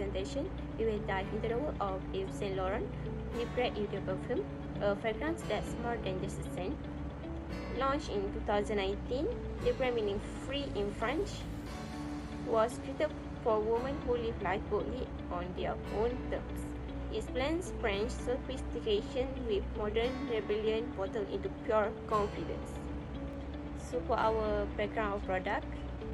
presentation, we will dive into the world of Yves Saint Laurent Libre Eau de Parfum, a fragrance that's more than just a scent. Launched in 2019, Libre, meaning free in French, was created for women who live life boldly on their own terms. It blends French sophistication with modern rebellion bottled into pure confidence. So for our background of product,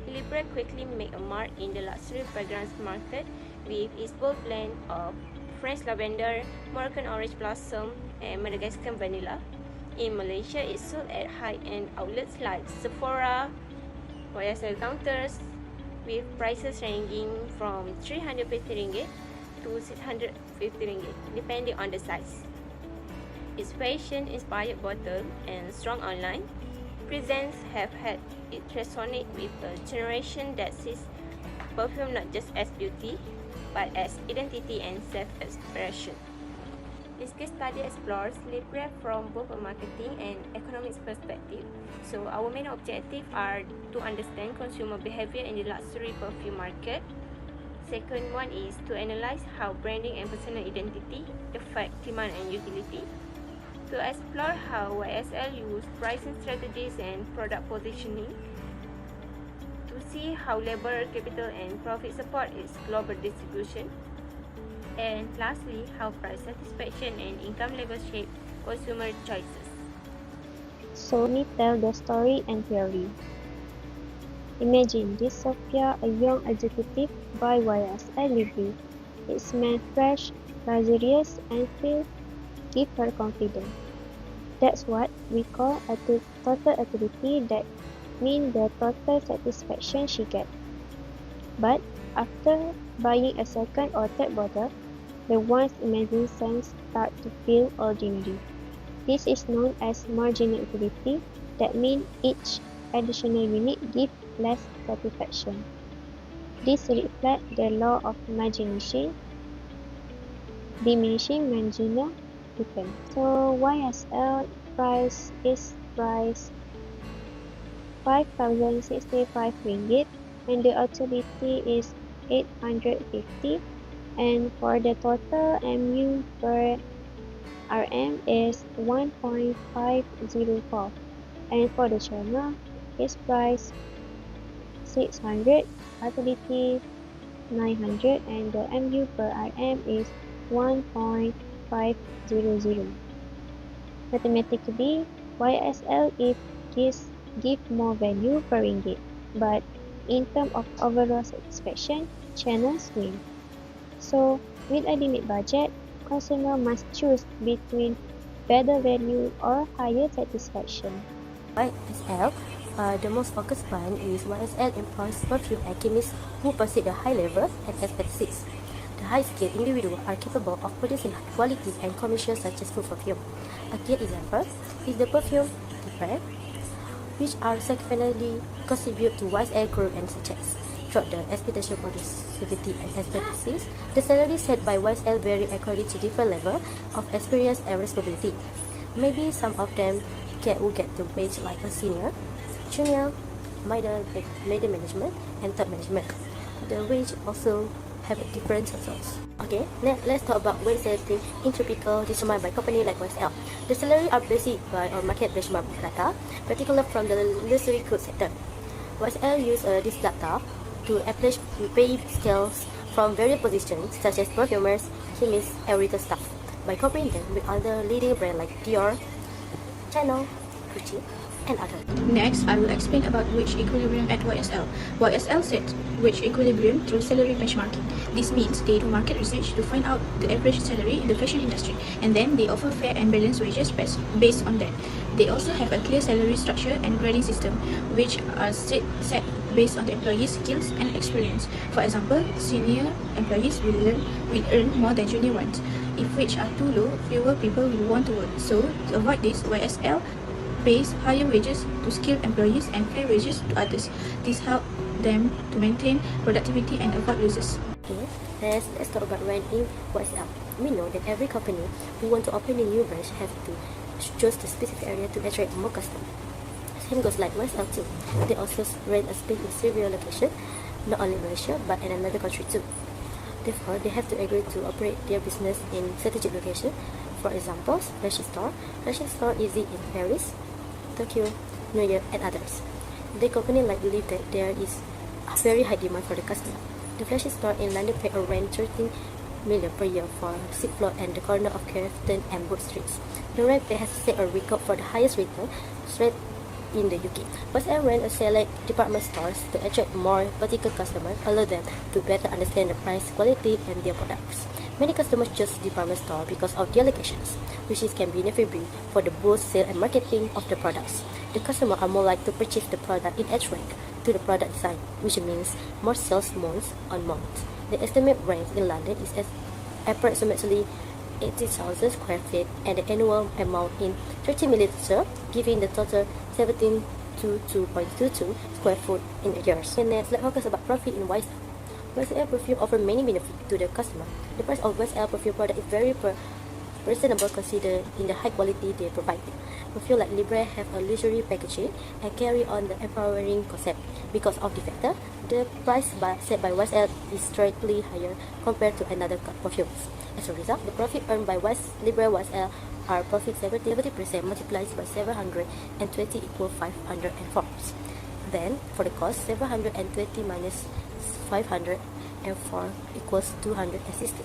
Libre quickly made a mark in the luxury fragrance market with its bold blend of French lavender, Moroccan orange blossom, and Madagascar vanilla. In Malaysia, it's sold at high-end outlets like Sephora, YSL counters, with prices ranging from 350 ringgit to 650 ringgit, depending on the size. Its fashion-inspired bottle and strong online presence have had it resonate with a generation that sees perfume not just as beauty, but as identity and self-expression. This case study explores Libre from both a marketing and economics perspective. So our main objectives are to understand consumer behavior in the luxury perfume market. Second one is to analyze how branding and personal identity affect demand and utility. To explore how YSL use pricing strategies and product positioning. To see how labor, capital and profit support its global distribution. And lastly, how price satisfaction and income level shape consumer choices. So let me tell the story and theory. Imagine this Sophia, a young executive by YSL Libre. It smells fresh, luxurious, and give her confidence. That's what we call a total utility. That means the total satisfaction she gets. But after buying a second or third bottle, the once imagined scents start to feel ordinary. This is known as marginal utility. That means each additional unit gives less satisfaction. This reflects the law of diminishing marginal return. So YSL price is priced 5,065 ringgit and the utility is 850, and for the total MU per RM is 1.504, and for the channel is price 600, utility 900, and the MU per RM is 1.500. Mathematically, YSL give more value per ringgit, but in terms of overall satisfaction, channels win. So, with a limit budget, consumer must choose between better value or higher satisfaction. YSL, the most focused brand is YSL employs perfume alchemists who possess a high level and expertise. The high-skilled individuals are capable of producing high-quality and commercial successful perfume. A clear example is the perfume Libre, which are significantly contribute to YSL growth and success. Throughout the expectation productivity and expertise, the salary set by YSL vary according to different level of experience and responsibility. Maybe some of them will get the wage like a senior, junior, middle management, and top management. The wage also have a different results. Okay, let's talk about wage setting in typical determined by company like YSL. The salary are based by our market benchmark data, particularly from the luxury goods sector. YSL use this data to establish pay scales from various positions such as perfumers, chemists, and retail staff by comparing them with other leading brands like Dior, Chanel, Gucci, and others. Next, I will explain about wage equilibrium at YSL. YSL sets wage equilibrium through salary benchmarking. This means they do market research to find out the average salary in the fashion industry, and then they offer fair and balanced wages based on that. They also have a clear salary structure and grading system, which are set based on the employee's skills and experience. For example, senior employees will earn more than junior ones. If wages are too low, fewer people will want to work. So, to avoid this, YSL pays higher wages to skilled employees and fair wages to others. This helps them to maintain productivity and avoid losses. Okay, let's talk about brand in YSL. We know that every company who want to open a new branch has to choose the specific area to attract more customers. Same goes like YSL too. They also rent a space in several locations, not only Malaysia but in another country too. Therefore, they have to agree to operate their business in strategic location. For example, Flashy Store. Flashy Store is in Paris, Tokyo, New York, and others. The company like believe that there is a very high demand for the customer. The Flashy Store in London paid around 13 million per year for 6th floor and the corner of Carrington and Broad Streets. The rent has set a record for the highest retail rate in the UK. YSL ran a select department stores to attract more particular customers, allow them to better understand the price, quality, and their products. Many customers choose department store because of their locations, which can be beneficial for the both sale and marketing of the products. The customers are more likely to purchase the product in edge rank to the product design, which means more sales month on month. The estimated rent in London is approximately 80,000 square feet and the annual amount in 30 million, giving the total 1722.22 square foot in a year. And next, let's focus about profit in YSL. YSL perfume offers many benefits to the customer. The price of YSL perfume product is very reasonable considered in the high quality they provide. Perfume like Libre have a luxury packaging and carry on the empowering concept. Because of the factor, the price set by YSL is slightly higher compared to another perfumes. As a result, the profit earned by Libre YSL are profit 70% multiplied by 720 equals 504. Then, for the cost, 720 minus 504 equals 260.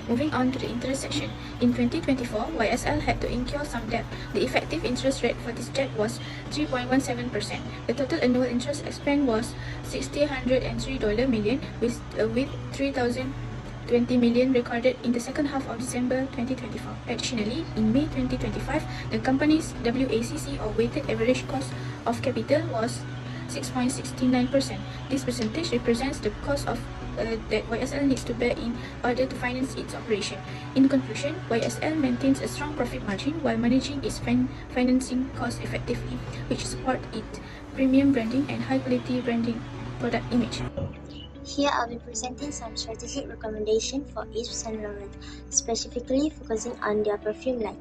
Moving on to the interest section. In 2024, YSL had to incur some debt. The effective interest rate for this debt was 3.17%. The total annual interest expense was $603 million, with 3,020 million recorded in the second half of December 2024. Additionally, in May 2025, the company's WACC, or weighted average cost of capital, was 6.69%. This percentage represents the cost of that YSL needs to bear in order to finance its operation. In conclusion, YSL maintains a strong profit margin while managing its financing costs effectively, which support its premium branding and high-quality branding product image. Here I'll be presenting some strategic recommendations for Yves Saint Laurent, specifically focusing on their perfume line.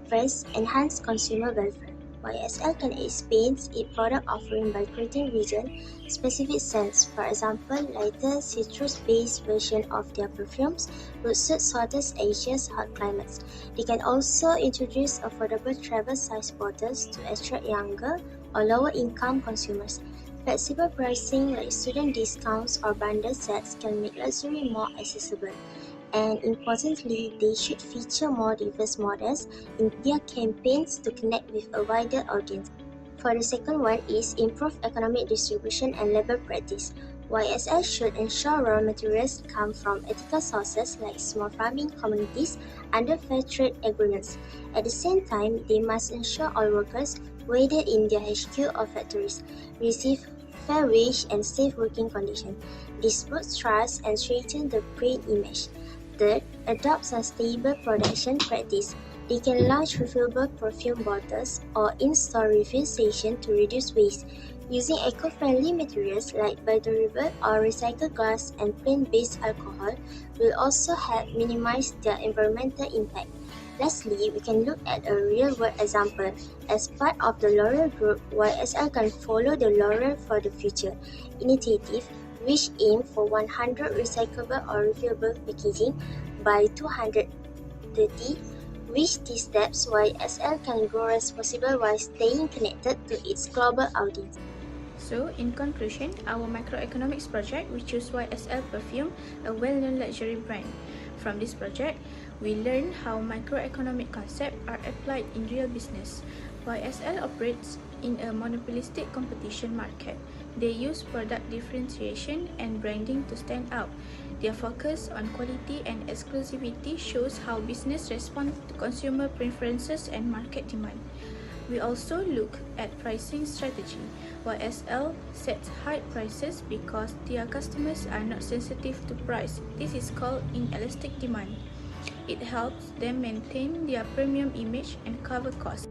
First, enhance consumer welfare. YSL can expand its product offering by creating region-specific scents. For example, lighter citrus-based versions of their perfumes would suit Southeast Asia's hot climates. They can also introduce affordable travel-size bottles to attract younger or lower-income consumers. Flexible pricing like student discounts or bundle sets can make luxury more accessible. And importantly, they should feature more diverse models in their campaigns to connect with a wider audience. For the second one is improve economic distribution and labor practice. YSL should ensure raw materials come from ethical sources like small farming communities under fair trade agreements. At the same time, they must ensure all workers, whether in their HQ or factories, receive fair wage and safe working conditions. This boosts trust and strengthens the brand image. Third, adopt sustainable production practice. They can launch refillable perfume bottles or in-store refill stations to reduce waste. Using eco-friendly materials like biodegradable or recycled glass and plant-based alcohol will also help minimize their environmental impact. Lastly, we can look at a real-world example. As part of the L'Oreal Group, YSL can follow the L'Oreal for the Future initiative, which aim for 100 recyclable or refillable packaging by 2030. With these steps, YSL can grow responsible while staying connected to its global audience. So, in conclusion, our microeconomics project, we choose YSL Perfume, a well-known luxury brand. From this project, we learn how microeconomic concepts are applied in real business. YSL operates in a monopolistic competition market. They use product differentiation and branding to stand out. Their focus on quality and exclusivity shows how business responds to consumer preferences and market demand. We also look at pricing strategy. YSL sets high prices because their customers are not sensitive to price. This is called inelastic demand. It helps them maintain their premium image and cover costs.